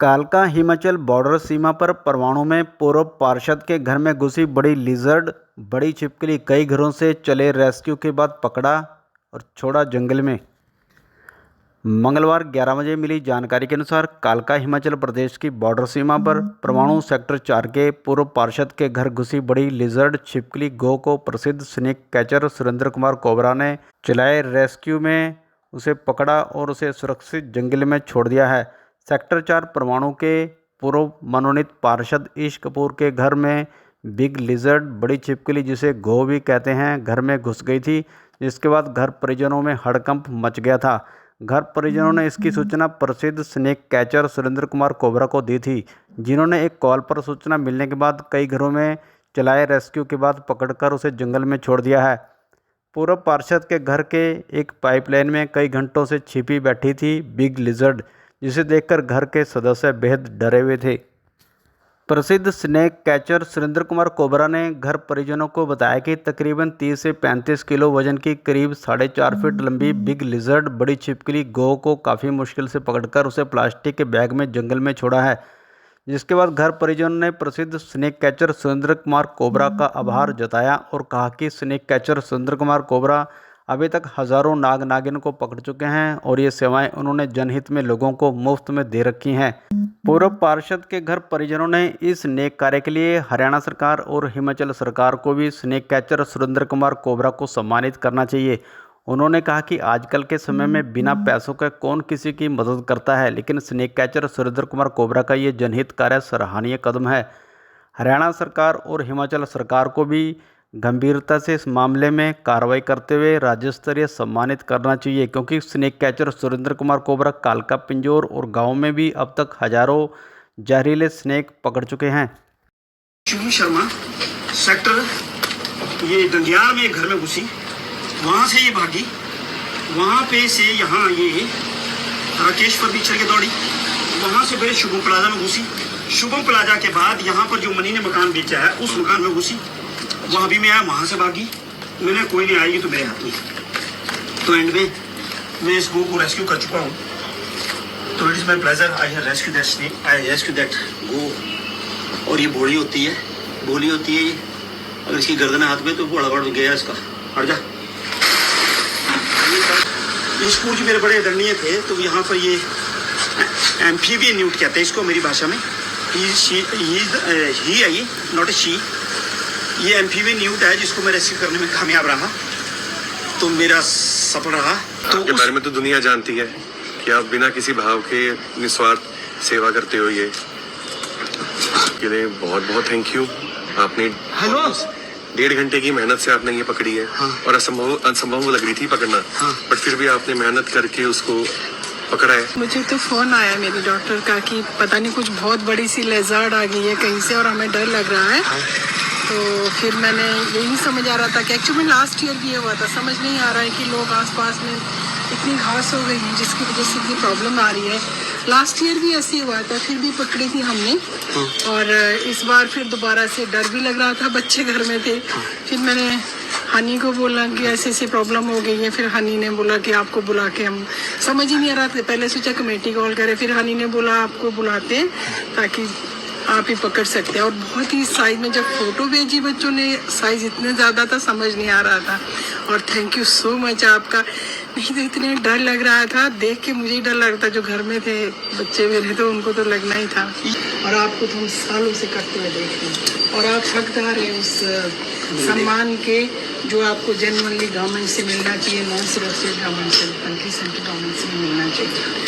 कालका हिमाचल बॉर्डर सीमा पर परवाणू में पूर्व पार्षद के घर में घुसी बड़ी लिजर्ड। बड़ी छिपकली कई घरों से चले रेस्क्यू के बाद पकड़ा और छोड़ा जंगल में। मंगलवार 11 बजे मिली जानकारी के अनुसार कालका हिमाचल प्रदेश की बॉर्डर सीमा पर परवाणू सेक्टर 4 के पूर्व पार्षद के घर घुसी बड़ी लिजर्ड छिपकली गो को प्रसिद्ध snake catcher Surendra Kumar cobra ने चलाए रेस्क्यू में उसे पकड़ा और उसे सुरक्षित जंगल में छोड़ दिया है। सेक्टर 4 परवाणू के पूर्व मनोनीत पार्षद ईश कपूर के घर में बिग लिजर्ड बड़ी छिपकली जिसे गो भी कहते हैं घर में घुस गई थी, जिसके बाद घर परिजनों में हड़कंप मच गया था। घर परिजनों ने इसकी सूचना प्रसिद्ध snake catcher Surendra Kumar cobra को दी थी, जिन्होंने एक कॉल पर सूचना मिलने के बाद कई घरों में चलाए रेस्क्यू के बाद पकड़कर उसे जंगल में छोड़ दिया है। पूर्व पार्षद के घर के एक पाइपलाइन में कई घंटों से छिपी बैठी थी बिग लिजर्ड, जिसे देखकर घर के सदस्य बेहद डरे हुए थे। प्रसिद्ध snake catcher Surendra Kumar cobra ने घर परिजनों को बताया कि तकरीबन 30 से 35 किलो वजन की करीब 4.5 फीट लंबी बिग लिजर्ड बड़ी छिपकली गो को काफ़ी मुश्किल से पकड़कर उसे प्लास्टिक के बैग में जंगल में छोड़ा है, जिसके बाद घर परिजनों ने प्रसिद्ध snake catcher Surendra Kumar cobra का आभार जताया और कहा कि snake catcher Surendra Kumar cobra अभी तक हजारों नाग नागिन को पकड़ चुके हैं और ये सेवाएं उन्होंने जनहित में लोगों को मुफ्त में दे रखी हैं। पूर्व पार्षद के घर परिजनों ने इस नेक कार्य के लिए हरियाणा सरकार और हिमाचल सरकार को भी snake catcher Surendra Kumar cobra को सम्मानित करना चाहिए। उन्होंने कहा कि आजकल के समय में बिना पैसों के कौन किसी की मदद करता है, लेकिन snake catcher Surendra Kumar cobra का ये जनहित कार्य सराहनीय कदम है। हरियाणा सरकार और हिमाचल सरकार को भी गंभीरता से इस मामले में कार्रवाई करते हुए राज्य स्तरीय सम्मानित करना चाहिए, क्योंकि snake catcher Surendra Kumar cobra कालका, पिंजौर और गांव में भी अब तक हजारों जहरीले स्नेक पकड़ चुके हैं। शिव शर्मा सेक्टर ये डंडियाल में घर में घुसी, वहाँ से ये भागी, वहाँ पे से यहाँ ये राकेश फर्नीचर के दौड़ी, वहाँ से फिर शुभम प्लाजा में घुसी। शुभम प्लाजा के बाद यहाँ पर जो मनी ने मकान बेचा है उस मकान में घुसी, वहाँ भी मैं आया, वहाँ से भागी। मैंने कोई नहीं आएगी तो मेरे हाथ में, तो एंड में मैं इस गो को रेस्क्यू कर चुका हूँ। तो it is my pleasure, I have rescue that snake, I rescue that go. और ये भोली होती है ये, अगर इसकी गर्दन हाथ में तो बड़ा बड़ गया इसका, हट जा। ये स्कूल जो मेरे बड़े दंडनीय थे, तो यहाँ पर ये एम्फीबियन न्यूट कहते हैं इसको मेरी भाषा में। ही आई नॉट ए शी। ये एम्फीबियन न्यूट है जिसको मैं रेस्क्यू करने में कामयाब रहा, तो मेरा सफल रहा। तो आपके बारे में तो दुनिया जानती है कि आप बिना किसी भाव के निस्वार्थ सेवा करते हो। ये के लिए बहुत बहुत थैंक यू। आपने 1.5 घंटे की मेहनत से आपने ये पकड़ी है। हाँ। और असंभव लग रही थी पकड़ना। हाँ। बट फिर भी आपने मेहनत करके उसको पकड़ा है। मुझे तो फोन आया मेरे डॉक्टर का कि पता नहीं कुछ बहुत बड़ी सी लेजर्ड आ गई है कहीं से और हमें डर लग रहा है। हाँ। तो फिर मैंने यही समझ आ रहा था कि एक्चुअली लास्ट ईयर भी ये हुआ था। समझ नहीं आ रहा है कि लोग आसपास में इतनी घास हो गई है जिसकी वजह से इतनी प्रॉब्लम आ रही है। लास्ट ईयर भी ऐसे ही हुआ था, फिर भी पकड़ी थी हमने। और इस बार फिर दोबारा से डर भी लग रहा था, बच्चे घर में थे। फिर मैंने हनी को बोला कि ऐसे ऐसी प्रॉब्लम हो गई है। फिर हनी ने बोला कि आपको बुला के, हम समझ ही नहीं आ रहा था, पहले सोचा कमेटी कॉल करे, फिर हनी ने बोला आपको बुलाते हैं ताकि आप ही पकड़ सकते हैं। और बहुत ही साइज में जब फोटो भेजी बच्चों ने, साइज इतने ज़्यादा था समझ नहीं आ रहा था। और थैंक यू सो मच आपका, नहीं तो इतने डर लग रहा था, देख के मुझे ही डर लग रहा था। जो घर में थे बच्चे मेरे तो उनको तो लगना ही था। और आपको तो हम सालों से करते हुए देख रहे हैं और आप हकदार हैं उस सम्मान के जो आपको जेन्युइनली गवर्नमेंट से मिलना चाहिए, नॉन सिर्फ गवर्नमेंट से, कंट्री सेंट्रल गवर्नमेंट से मिलना चाहिए।